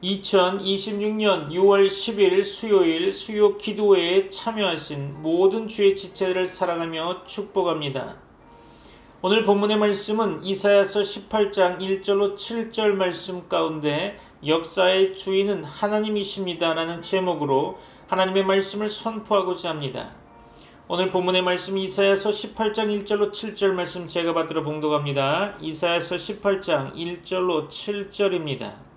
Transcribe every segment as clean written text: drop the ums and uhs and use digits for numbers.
2026년 6월 10일 수요일 수요 기도회에 참여하신 모든 주의 지체들을 사랑하며 축복합니다. 오늘 본문의 말씀은 이사야서 18장 1절로 7절 말씀 가운데 역사의 주인은 하나님이십니다 라는 제목으로 하나님의 말씀을 선포하고자 합니다. 오늘 본문의 말씀 이사야서 18장 1절로 7절 말씀 제가 받들어 봉독합니다. 이사야서 18장 1절로 7절입니다.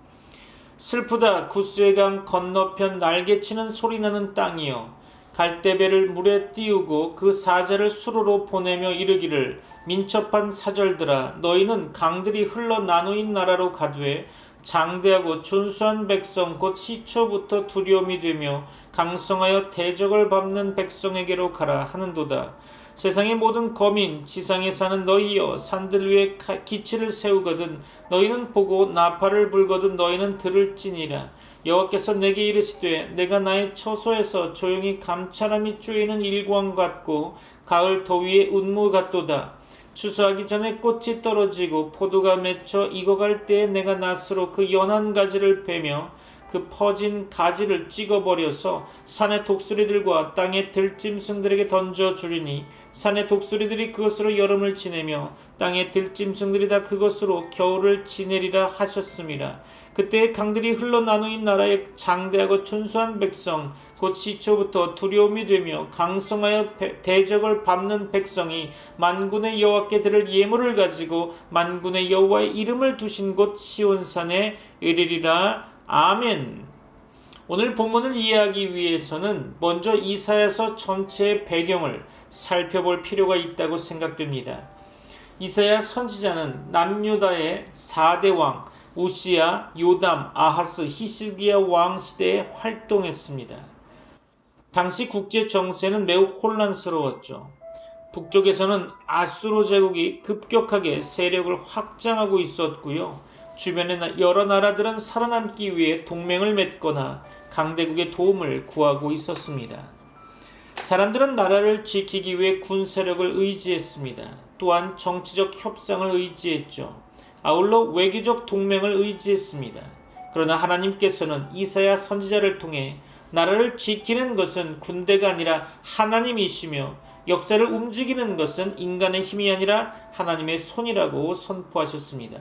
슬프다 구스의 강 건너편 날개치는 소리나는 땅이여, 갈대배를 물에 띄우고 그 사자를 수로로 보내며 이르기를, 민첩한 사절들아 너희는 강들이 흘러 나누인 나라로 가되 장대하고 준수한 백성 곧 시초부터 두려움이 되며 강성하여 대적을 밟는 백성에게로 가라 하는도다. 세상의 모든 거민 지상에 사는 너희여, 산들 위에 기치를 세우거든 너희는 보고 나팔을 불거든 너희는 들을지니라. 여호와께서 내게 이르시되 내가 나의 처소에서 조용히 감찰함이 쪼이는 일광 같고 가을 더위의 운무 같도다. 추수하기 전에 꽃이 떨어지고 포도가 맺혀 익어갈 때에 내가 낫으로 그 연한 가지를 베며 그 퍼진 가지를 찍어버려서 산의 독수리들과 땅의 들짐승들에게 던져주리니 산의 독수리들이 그것으로 여름을 지내며 땅의 들짐승들이 다 그것으로 겨울을 지내리라 하셨음이라. 그때의 강들이 흘러나누인 나라의 장대하고 준수한 백성 곧 시초부터 두려움이 되며 강성하여 대적을 밟는 백성이 만군의 여호와께 드릴 예물을 가지고 만군의 여호와의 이름을 두신 곳 시온산에 이르리라. 아멘. 오늘 본문을 이해하기 위해서는 먼저 이사야서 전체의 배경을 살펴볼 필요가 있다고 생각됩니다. 이사야 선지자는 남유다의 4대 왕 우시야, 요담, 아하스, 히스기야 왕 시대에 활동했습니다. 당시 국제 정세는 매우 혼란스러웠죠. 북쪽에서는 아수르 제국이 급격하게 세력을 확장하고 있었고요. 주변의 여러 나라들은 살아남기 위해 동맹을 맺거나 강대국의 도움을 구하고 있었습니다. 사람들은 나라를 지키기 위해 군세력을 의지했습니다. 또한 정치적 협상을 의지했죠. 아울러 외교적 동맹을 의지했습니다. 그러나 하나님께서는 이사야 선지자를 통해 나라를 지키는 것은 군대가 아니라 하나님이시며 역사를 움직이는 것은 인간의 힘이 아니라 하나님의 손이라고 선포하셨습니다.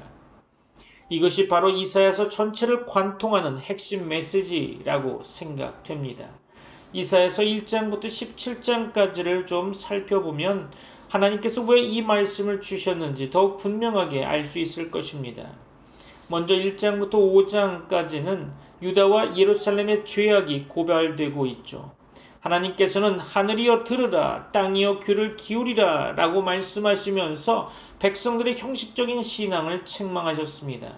이것이 바로 이사야서 전체를 관통하는 핵심 메시지라고 생각됩니다. 이사야서 1장부터 17장까지를 좀 살펴보면 하나님께서 왜 이 말씀을 주셨는지 더욱 분명하게 알 수 있을 것입니다. 먼저 1장부터 5장까지는 유다와 예루살렘의 죄악이 고발되고 있죠. 하나님께서는 하늘이여 들으라, 땅이여 귀를 기울이라 라고 말씀하시면서 백성들의 형식적인 신앙을 책망하셨습니다.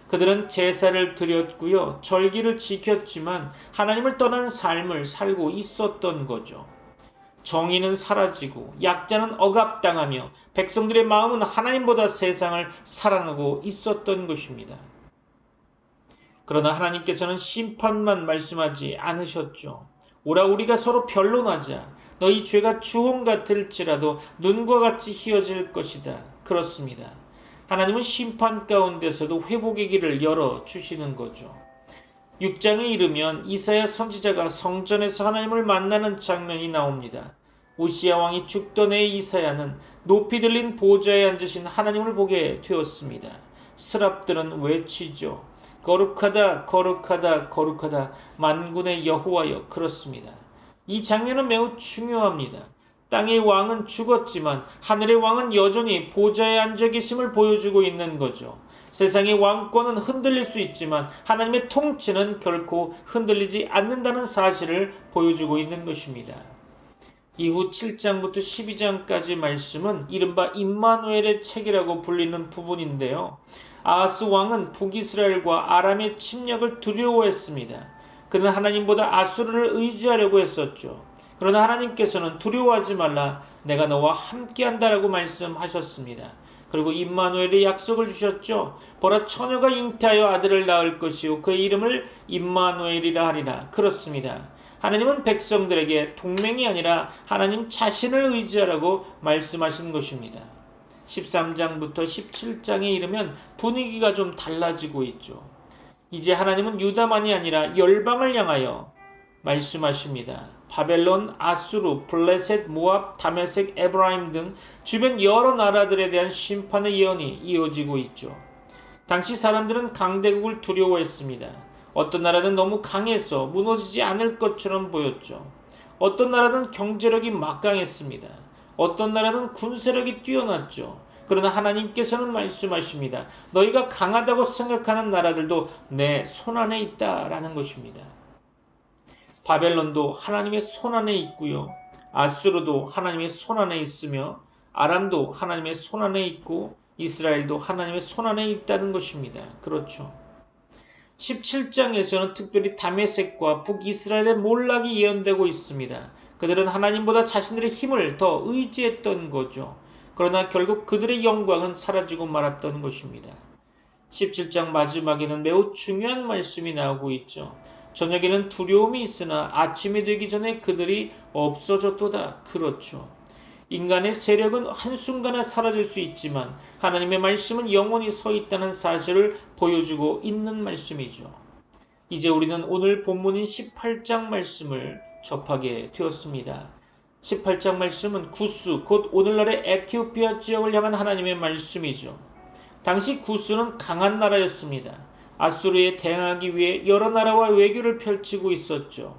그들은 제사를 드렸고요, 절기를 지켰지만 하나님을 떠난 삶을 살고 있었던 거죠. 정의는 사라지고 약자는 억압당하며 백성들의 마음은 하나님보다 세상을 사랑하고 있었던 것입니다. 그러나 하나님께서는 심판만 말씀하지 않으셨죠. 오라 우리가 서로 변론하자. 너희 죄가 주홍 같을지라도 눈과 같이 희어질 것이다. 그렇습니다. 하나님은 심판 가운데서도 회복의 길을 열어주시는 거죠. 6장에 이르면 이사야 선지자가 성전에서 하나님을 만나는 장면이 나옵니다. 우시야 왕이 죽던 해 이사야는 높이 들린 보좌에 앉으신 하나님을 보게 되었습니다. 스랍들은 외치죠. 거룩하다 거룩하다 거룩하다 만군의 여호와여. 그렇습니다. 이 장면은 매우 중요합니다. 땅의 왕은 죽었지만 하늘의 왕은 여전히 보좌에 앉아 계심을 보여주고 있는 거죠. 세상의 왕권은 흔들릴 수 있지만 하나님의 통치는 결코 흔들리지 않는다는 사실을 보여주고 있는 것입니다. 이후 7장부터 12장까지 말씀은 이른바 임마누엘의 책이라고 불리는 부분인데요. 아하스 왕은 북이스라엘과 아람의 침략을 두려워했습니다. 그는 하나님보다 아수르를 의지하려고 했었죠. 그러나 하나님께서는 두려워하지 말라, 내가 너와 함께한다라고 말씀하셨습니다. 그리고 임마누엘의 약속을 주셨죠. 보라 처녀가 잉태하여 아들을 낳을 것이요 그의 이름을 임마누엘이라 하리라. 그렇습니다. 하나님은 백성들에게 동맹이 아니라 하나님 자신을 의지하라고 말씀하신 것입니다. 13장부터 17장에 이르면 분위기가 좀 달라지고 있죠. 이제 하나님은 유다만이 아니라 열방을 향하여 말씀하십니다. 바벨론, 아수르, 블레셋, 모압, 다메섹, 에브라임 등 주변 여러 나라들에 대한 심판의 예언이 이어지고 있죠. 당시 사람들은 강대국을 두려워했습니다. 어떤 나라는 너무 강해서 무너지지 않을 것처럼 보였죠. 어떤 나라는 경제력이 막강했습니다. 어떤 나라는 군사력이 뛰어났죠. 그러나 하나님께서는 말씀하십니다. 너희가 강하다고 생각하는 나라들도 내 손안에 있다라는 것입니다. 바벨론도 하나님의 손안에 있고요. 아수르도 하나님의 손안에 있으며 아람도 하나님의 손안에 있고 이스라엘도 하나님의 손안에 있다는 것입니다. 그렇죠. 17장에서는 특별히 다메섹과 북이스라엘의 몰락이 예언되고 있습니다. 그들은 하나님보다 자신들의 힘을 더 의지했던 거죠. 그러나 결국 그들의 영광은 사라지고 말았던 것입니다. 17장 마지막에는 매우 중요한 말씀이 나오고 있죠. 저녁에는 두려움이 있으나 아침이 되기 전에 그들이 없어졌도다. 그렇죠. 인간의 세력은 한순간에 사라질 수 있지만 하나님의 말씀은 영원히 서 있다는 사실을 보여주고 있는 말씀이죠. 이제 우리는 오늘 본문인 18장 말씀을 접하게 되었습니다. 18장 말씀은 구스, 곧 오늘날의 에티오피아 지역을 향한 하나님의 말씀이죠. 당시 구스는 강한 나라였습니다. 아수르에 대항하기 위해 여러 나라와 외교를 펼치고 있었죠.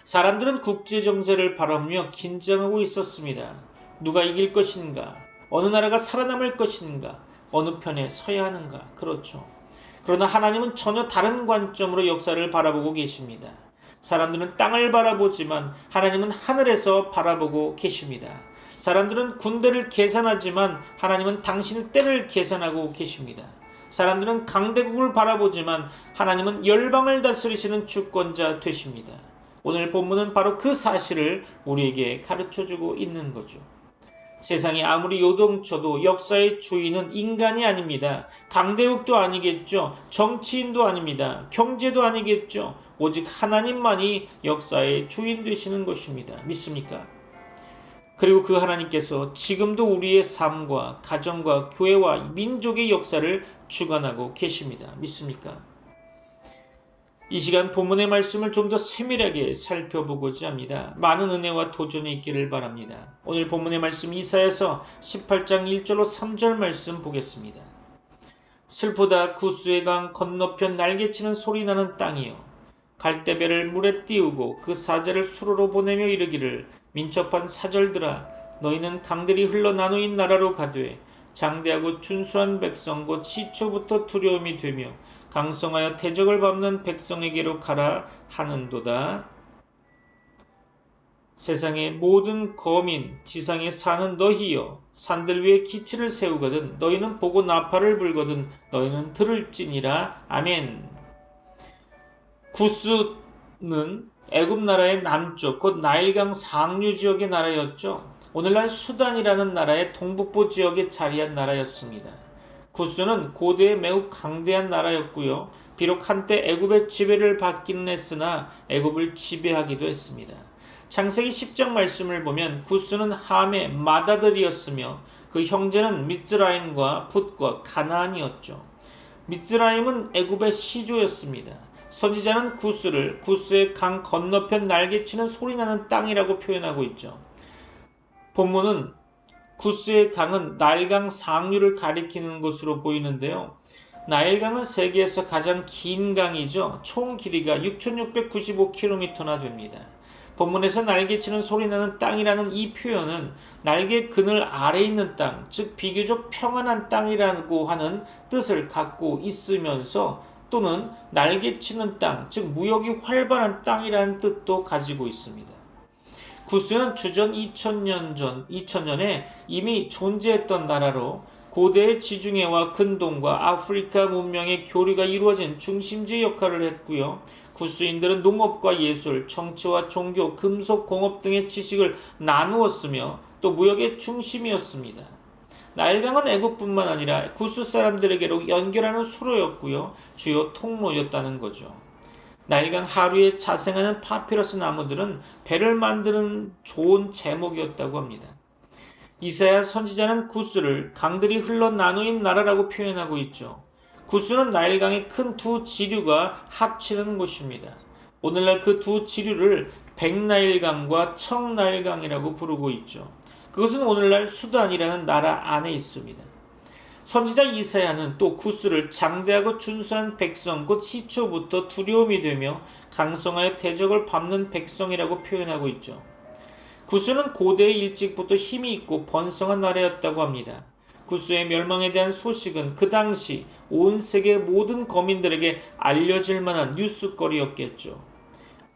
사람들은 국제정세를 바라보며 긴장하고 있었습니다. 누가 이길 것인가? 어느 나라가 살아남을 것인가? 어느 편에 서야 하는가? 그렇죠. 그러나 하나님은 전혀 다른 관점으로 역사를 바라보고 계십니다. 사람들은 땅을 바라보지만 하나님은 하늘에서 바라보고 계십니다. 사람들은 군대를 계산하지만 하나님은 당신의 때를 계산하고 계십니다. 사람들은 강대국을 바라보지만 하나님은 열방을 다스리시는 주권자 되십니다. 오늘 본문은 바로 그 사실을 우리에게 가르쳐주고 있는 거죠. 세상이 아무리 요동쳐도 역사의 주인은 인간이 아닙니다. 강대국도 아니겠죠. 정치인도 아닙니다. 경제도 아니겠죠. 오직 하나님만이 역사의 주인 되시는 것입니다. 믿습니까? 그리고 그 하나님께서 지금도 우리의 삶과 가정과 교회와 민족의 역사를 주관하고 계십니다. 믿습니까? 이 시간 본문의 말씀을 좀 더 세밀하게 살펴보고자 합니다. 많은 은혜와 도전이 있기를 바랍니다. 오늘 본문의 말씀 이사야서 18장 1절로 3절 말씀 보겠습니다. 슬프다 구스의 강 건너편 날개치는 소리나는 땅이여 갈대배를 물에 띄우고 그 사자를 수로로 보내며 이르기를 민첩한 사절들아 너희는 강들이 흘러 나누인 나라로 가되 장대하고 준수한 백성 곧 시초부터 두려움이 되며 강성하여 대적을 밟는 백성에게로 가라 하는도다. 세상의 모든 거민 지상에 사는 너희여 산들 위에 기치를 세우거든 너희는 보고 나팔을 불거든 너희는 들을지니라. 아멘. 구스는 애굽 나라의 남쪽 곧 나일강 상류 지역의 나라였죠. 오늘날 수단이라는 나라의 동북부 지역에 자리한 나라였습니다. 구스는 고대에 매우 강대한 나라였고요. 비록 한때 애굽의 지배를 받기는 했으나 애굽을 지배하기도 했습니다. 창세기 10장 말씀을 보면 구스는 함의 맏아들이었으며 그 형제는 미즈라임과 붓과 가나안이었죠. 미즈라임은 애굽의 시조였습니다. 선지자는 구스를 구스의 강 건너편 날개치는 소리나는 땅이라고 표현하고 있죠. 본문은 구스의 강은 나일강 상류를 가리키는 것으로 보이는데요. 나일강은 세계에서 가장 긴 강이죠. 총 길이가 6,695km나 됩니다. 본문에서 날개치는 소리나는 땅이라는 이 표현은 날개 그늘 아래 있는 땅, 즉 비교적 평안한 땅이라고 하는 뜻을 갖고 있으면서 또는 날개치는 땅, 즉 무역이 활발한 땅이라는 뜻도 가지고 있습니다. 구스는 주전 2000년에 이미 존재했던 나라로 고대의 지중해와 근동과 아프리카 문명의 교류가 이루어진 중심지 역할을 했고요. 구스인들은 농업과 예술, 정치와 종교, 금속, 공업 등의 지식을 나누었으며 또 무역의 중심이었습니다. 나일강은 애국뿐만 아니라 구스 사람들에게로 연결하는 수로였고요. 주요 통로였다는 거죠. 나일강 하류에 자생하는 파피러스 나무들은 배를 만드는 좋은 제목이었다고 합니다. 이사야 선지자는 구스를 강들이 흘러 나누인 나라라고 표현하고 있죠. 구스는 나일강의 큰 두 지류가 합치는 곳입니다. 오늘날 그 두 지류를 백나일강과 청나일강이라고 부르고 있죠. 그것은 오늘날 수단이라는 나라 안에 있습니다. 선지자 이사야는 또 구스를 장대하고 준수한 백성 곧 시초부터 두려움이 되며 강성하여 대적을 밟는 백성이라고 표현하고 있죠. 구스는 고대 일찍부터 힘이 있고 번성한 나라였다고 합니다. 구스의 멸망에 대한 소식은 그 당시 온 세계 모든 거민들에게 알려질 만한 뉴스거리였겠죠.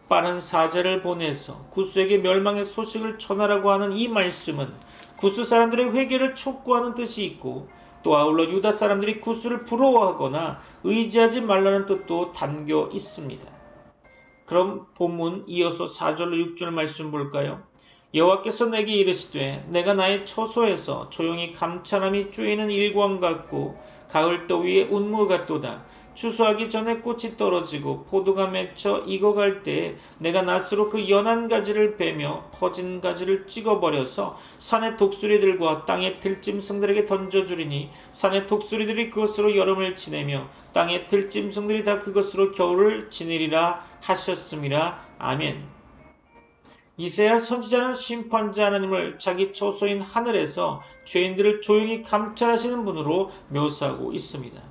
빠른 사자를 보내서 구스에게 멸망의 소식을 전하라고 하는 이 말씀은 구스 사람들의 회개를 촉구하는 뜻이 있고 또 아울러 유다 사람들이 구스를 부러워하거나 의지하지 말라는 뜻도 담겨 있습니다. 그럼 본문 이어서 4절로 6절 말씀 볼까요? 여호와께서 내게 이르시되 내가 나의 처소에서 조용히 감찰함이 쬐이는 일광 같고 가을 더위에 운무 같도다. 추수하기 전에 꽃이 떨어지고 포도가 맺혀 익어갈 때에 내가 낫으로 그 연한 가지를 베며 퍼진 가지를 찍어버려서 산의 독수리들과 땅의 들짐승들에게 던져주리니 산의 독수리들이 그것으로 여름을 지내며 땅의 들짐승들이 다 그것으로 겨울을 지내리라 하셨음이라. 아멘. 이사야 선지자는 심판자 하나님을 자기 처소인 하늘에서 죄인들을 조용히 감찰하시는 분으로 묘사하고 있습니다.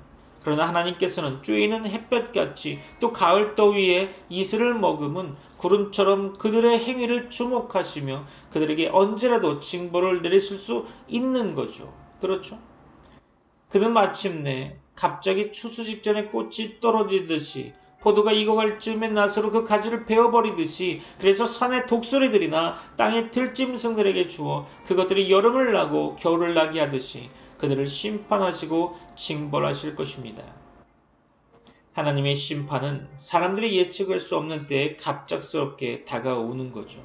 그러나 하나님께서는 쬐이는 햇볕같이 또 가을 더위에 이슬을 머금은 구름처럼 그들의 행위를 주목하시며 그들에게 언제라도 징벌을 내리실 수 있는 거죠. 그렇죠? 그는 마침내 갑자기 추수 직전에 꽃이 떨어지듯이 포도가 익어갈 즈음에 낫으로 그 가지를 베어버리듯이 그래서 산의 독수리들이나 땅의 들짐승들에게 주어 그것들이 여름을 나고 겨울을 나게 하듯이 그들을 심판하시고 징벌하실 것입니다. 하나님의 심판은 사람들이 예측할 수 없는 때에 갑작스럽게 다가오는 거죠.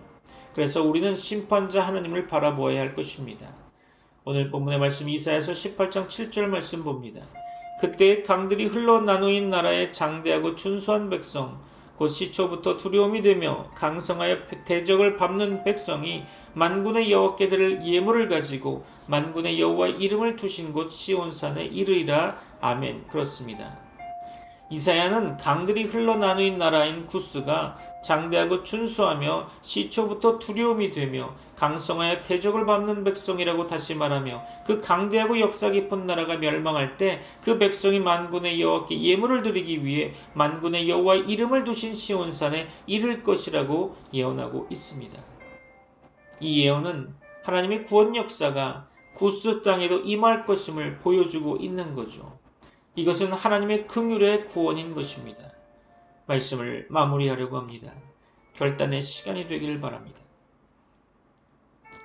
그래서 우리는 심판자 하나님을 바라보아야 할 것입니다. 오늘 본문의 말씀 이사야서 18장 7절 말씀 봅니다. 그때 강들이 흘러나누인 나라의 장대하고 준수한 백성 곧 시초부터 두려움이 되며 강성하여 대적을 밟는 백성이 만군의 여호와께 드릴 예물을 가지고 만군의 여호와의 이름을 두신 곳 시온산에 이르리라. 아멘. 그렇습니다. 이사야는 강들이 흘러나누인 나라인 구스가 장대하고 준수하며 시초부터 두려움이 되며 강성하여 대적을 밟는 백성이라고 다시 말하며 그 강대하고 역사 깊은 나라가 멸망할 때 그 백성이 만군의 여호와께 예물을 드리기 위해 만군의 여호와의 이름을 두신 시온산에 이를 것이라고 예언하고 있습니다. 이 예언은 하나님의 구원 역사가 구스 땅에도 임할 것임을 보여주고 있는 거죠. 이것은 하나님의 긍휼의 구원인 것입니다. 말씀을 마무리하려고 합니다. 결단의 시간이 되기를 바랍니다.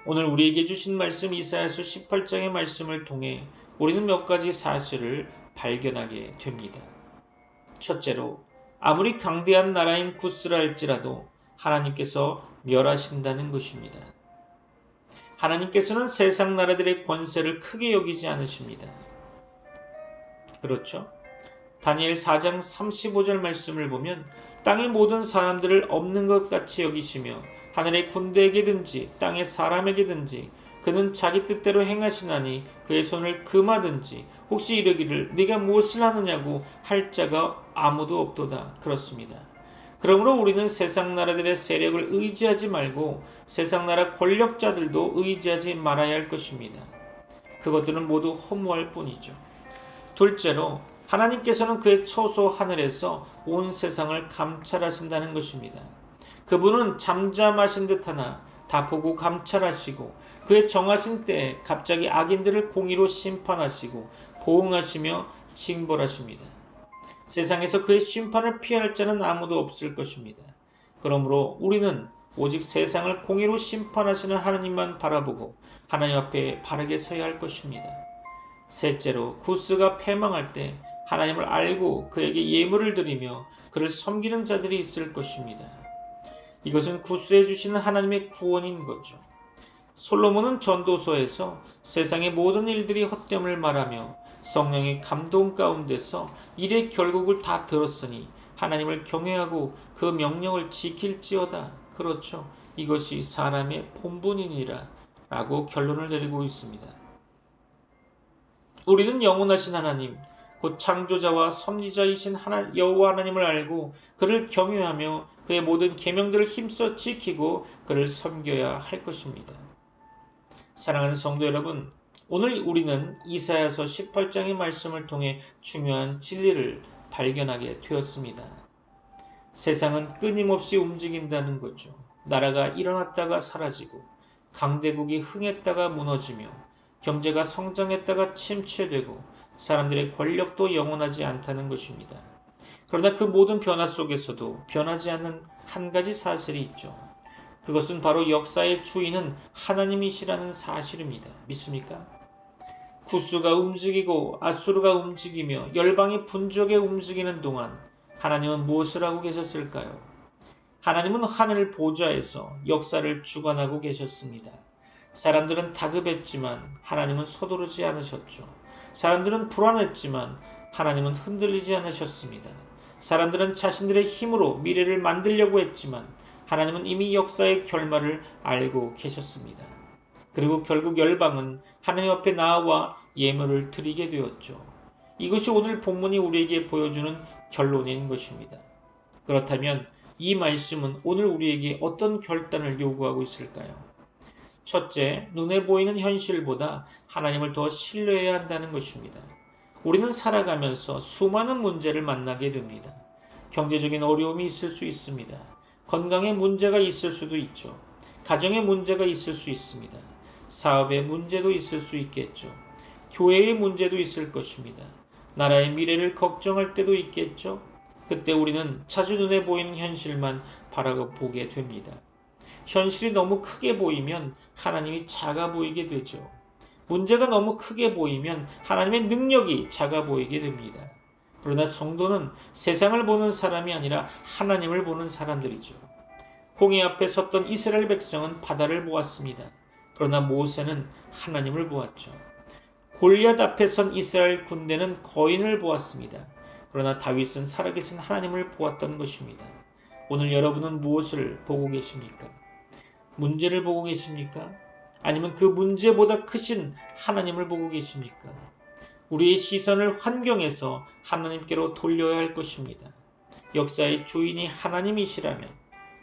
오늘 우리에게 주신 말씀 이사야서 18장의 말씀을 통해 우리는 몇 가지 사실을 발견하게 됩니다. 첫째로 아무리 강대한 나라인 구스라 할지라도 하나님께서 멸하신다는 것입니다. 하나님께서는 세상 나라들의 권세를 크게 여기지 않으십니다. 그렇죠? 다니엘 4장 35절 말씀을 보면 땅의 모든 사람들을 없는 것 같이 여기시며 하늘의 군대에게든지 땅의 사람에게든지 그는 자기 뜻대로 행하시나니 그의 손을 금하든지 혹시 이르기를 네가 무엇을 하느냐고 할 자가 아무도 없도다. 그렇습니다. 그러므로 우리는 세상 나라들의 세력을 의지하지 말고 세상 나라 권력자들도 의지하지 말아야 할 것입니다. 그것들은 모두 허무할 뿐이죠. 둘째로 하나님께서는 그의 처소 하늘에서 온 세상을 감찰하신다는 것입니다. 그분은 잠잠하신 듯하나 다 보고 감찰하시고 그의 정하신 때에 갑자기 악인들을 공의로 심판하시고 보응하시며 징벌하십니다. 세상에서 그의 심판을 피할 자는 아무도 없을 것입니다. 그러므로 우리는 오직 세상을 공의로 심판하시는 하나님만 바라보고 하나님 앞에 바르게 서야 할 것입니다. 셋째로 구스가 패망할 때 하나님을 알고 그에게 예물을 드리며 그를 섬기는 자들이 있을 것입니다. 이것은 구스해 주시는 하나님의 구원인 거죠. 솔로몬은 전도서에서 세상의 모든 일들이 헛됨을 말하며 성령의 감동 가운데서 일의 결국을 다 들었으니 하나님을 경외하고 그 명령을 지킬지어다. 그렇죠. 이것이 사람의 본분이니라 라고 결론을 내리고 있습니다. 우리는 영원하신 하나님, 곧 창조자와 섭리자이신 여호와 하나님을 알고 그를 경외하며 그의 모든 계명들을 힘써 지키고 그를 섬겨야 할 것입니다. 사랑하는 성도 여러분, 오늘 우리는 이사야서 18장의 말씀을 통해 중요한 진리를 발견하게 되었습니다. 세상은 끊임없이 움직인다는 거죠. 나라가 일어났다가 사라지고 강대국이 흥했다가 무너지며 경제가 성장했다가 침체되고 사람들의 권력도 영원하지 않다는 것입니다. 그러나 그 모든 변화 속에서도 변하지 않는 한 가지 사실이 있죠. 그것은 바로 역사의 주인은 하나님이시라는 사실입니다. 믿습니까? 구스가 움직이고 아수르가 움직이며 열방이 분주하게 움직이는 동안 하나님은 무엇을 하고 계셨을까요? 하나님은 하늘 보좌에서 역사를 주관하고 계셨습니다. 사람들은 다급했지만 하나님은 서두르지 않으셨죠. 사람들은 불안했지만 하나님은 흔들리지 않으셨습니다. 사람들은 자신들의 힘으로 미래를 만들려고 했지만 하나님은 이미 역사의 결말을 알고 계셨습니다. 그리고 결국 열방은 하나님 앞에 나와 예물을 드리게 되었죠. 이것이 오늘 본문이 우리에게 보여주는 결론인 것입니다. 그렇다면 이 말씀은 오늘 우리에게 어떤 결단을 요구하고 있을까요? 첫째, 눈에 보이는 현실보다 하나님을 더 신뢰해야 한다는 것입니다. 우리는 살아가면서 수많은 문제를 만나게 됩니다. 경제적인 어려움이 있을 수 있습니다. 건강에 문제가 있을 수도 있죠. 가정에 문제가 있을 수 있습니다. 사업에 문제도 있을 수 있겠죠. 교회의 문제도 있을 것입니다. 나라의 미래를 걱정할 때도 있겠죠. 그때 우리는 자주 눈에 보이는 현실만 바라보게 됩니다. 현실이 너무 크게 보이면 하나님이 작아 보이게 되죠. 문제가 너무 크게 보이면 하나님의 능력이 작아 보이게 됩니다. 그러나 성도는 세상을 보는 사람이 아니라 하나님을 보는 사람들이죠. 홍해 앞에 섰던 이스라엘 백성은 바다를 보았습니다. 그러나 모세는 하나님을 보았죠. 골리앗 앞에 선 이스라엘 군대는 거인을 보았습니다. 그러나 다윗은 살아계신 하나님을 보았던 것입니다. 오늘 여러분은 무엇을 보고 계십니까? 문제를 보고 계십니까? 아니면 그 문제보다 크신 하나님을 보고 계십니까? 우리의 시선을 환경에서 하나님께로 돌려야 할 것입니다. 역사의 주인이 하나님이시라면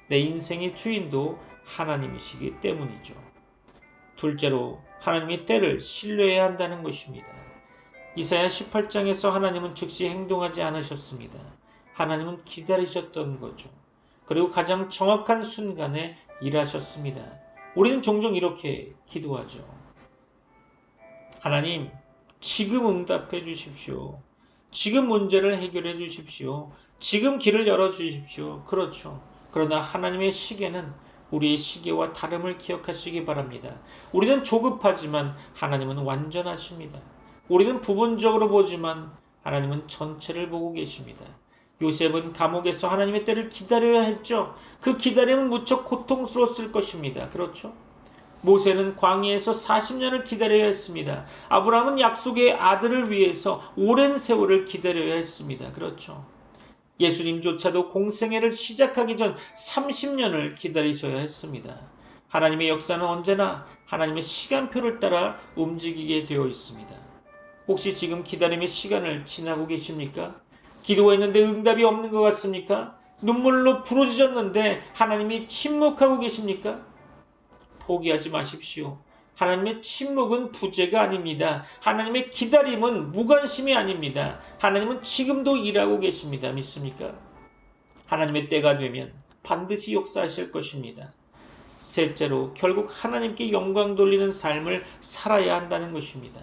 내 인생의 주인도 하나님이시기 때문이죠. 둘째로 하나님의 때를 신뢰해야 한다는 것입니다. 이사야 18장에서 하나님은 즉시 행동하지 않으셨습니다. 하나님은 기다리셨던 거죠. 그리고 가장 정확한 순간에 일하셨습니다. 우리는 종종 이렇게 기도하죠. 하나님, 지금 응답해 주십시오. 지금 문제를 해결해 주십시오. 지금 길을 열어 주십시오. 그렇죠. 그러나 하나님의 시계는 우리의 시계와 다름을 기억하시기 바랍니다. 우리는 조급하지만 하나님은 완전하십니다. 우리는 부분적으로 보지만 하나님은 전체를 보고 계십니다. 요셉은 감옥에서 하나님의 때를 기다려야 했죠. 그 기다림은 무척 고통스러웠을 것입니다. 그렇죠? 모세는 광야에서 40년을 기다려야 했습니다. 아브라함은 약속의 아들을 위해서 오랜 세월을 기다려야 했습니다. 그렇죠? 예수님조차도 공생애를 시작하기 전 30년을 기다리셔야 했습니다. 하나님의 역사는 언제나 하나님의 시간표를 따라 움직이게 되어 있습니다. 혹시 지금 기다림의 시간을 지나고 계십니까? 기도했는데 응답이 없는 것 같습니까? 눈물로 부러지셨는데 하나님이 침묵하고 계십니까? 포기하지 마십시오. 하나님의 침묵은 부재가 아닙니다. 하나님의 기다림은 무관심이 아닙니다. 하나님은 지금도 일하고 계십니다. 믿습니까? 하나님의 때가 되면 반드시 역사하실 것입니다. 셋째로 결국 하나님께 영광 돌리는 삶을 살아야 한다는 것입니다.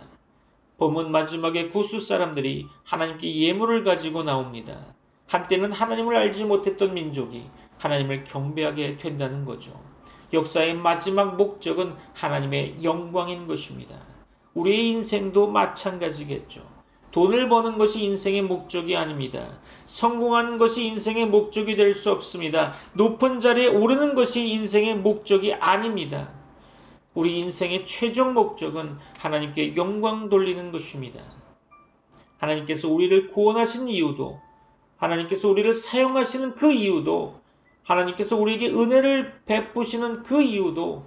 본문 마지막에 구스 사람들이 하나님께 예물을 가지고 나옵니다. 한때는 하나님을 알지 못했던 민족이 하나님을 경배하게 된다는 거죠. 역사의 마지막 목적은 하나님의 영광인 것입니다. 우리의 인생도 마찬가지겠죠. 돈을 버는 것이 인생의 목적이 아닙니다. 성공하는 것이 인생의 목적이 될 수 없습니다. 높은 자리에 오르는 것이 인생의 목적이 아닙니다. 우리 인생의 최종 목적은 하나님께 영광 돌리는 것입니다. 하나님께서 우리를 구원하신 이유도, 하나님께서 우리를 사용하시는 그 이유도, 하나님께서 우리에게 은혜를 베푸시는 그 이유도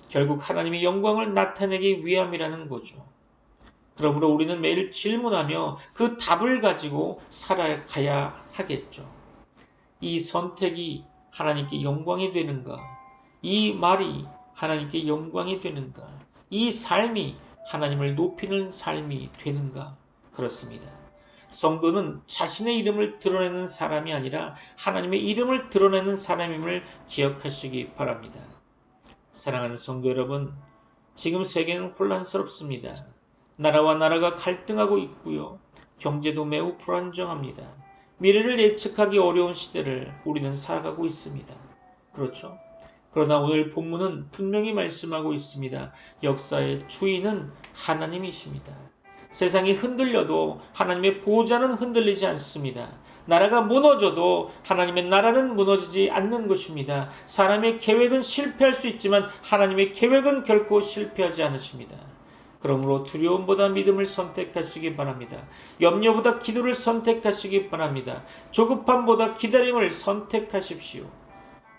결국 하나님의 영광을 나타내기 위함이라는 거죠. 그러므로 우리는 매일 질문하며 그 답을 가지고 살아가야 하겠죠. 이 선택이 하나님께 영광이 되는가? 이 말이 하나님께 영광이 되는가? 이 삶이 하나님을 높이는 삶이 되는가? 그렇습니다. 성도는 자신의 이름을 드러내는 사람이 아니라 하나님의 이름을 드러내는 사람임을 기억하시기 바랍니다. 사랑하는 성도 여러분, 지금 세계는 혼란스럽습니다. 나라와 나라가 갈등하고 있고요. 경제도 매우 불안정합니다. 미래를 예측하기 어려운 시대를 우리는 살아가고 있습니다. 그렇죠? 그러나 오늘 본문은 분명히 말씀하고 있습니다. 역사의 주인은 하나님이십니다. 세상이 흔들려도 하나님의 보좌는 흔들리지 않습니다. 나라가 무너져도 하나님의 나라는 무너지지 않는 것입니다. 사람의 계획은 실패할 수 있지만 하나님의 계획은 결코 실패하지 않으십니다. 그러므로 두려움보다 믿음을 선택하시기 바랍니다. 염려보다 기도를 선택하시기 바랍니다. 조급함보다 기다림을 선택하십시오.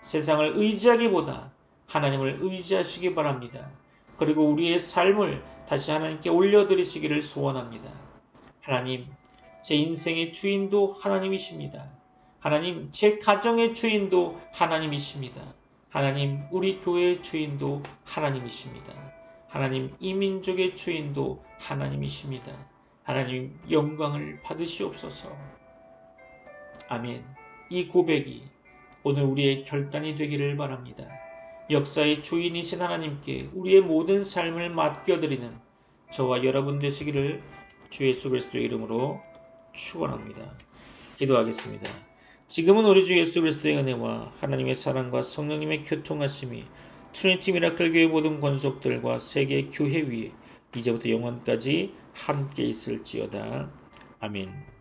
세상을 의지하기보다 하나님을 의지하시기 바랍니다. 그리고 우리의 삶을 다시 하나님께 올려드리시기를 소원합니다. 하나님, 제 인생의 주인도 하나님이십니다. 하나님, 제 가정의 주인도 하나님이십니다. 하나님, 우리 교회의 주인도 하나님이십니다. 하나님, 이 민족의 주인도 하나님이십니다. 하나님, 영광을 받으시옵소서. 아멘. 이 고백이 오늘 우리의 결단이 되기를 바랍니다. 역사의 주인이신 하나님께 우리의 모든 삶을 맡겨드리는 저와 여러분 되시기를 주 예수 그리스도의 이름으로 축원합니다. 기도하겠습니다. 지금은 우리 주 예수 그리스도의 은혜와 하나님의 사랑과 성령님의 교통하심이 트리니티 미라클 교회 모든 권속들과 세계 교회 위에 이제부터 영원까지 함께 있을지어다. 아멘.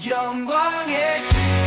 영광의 주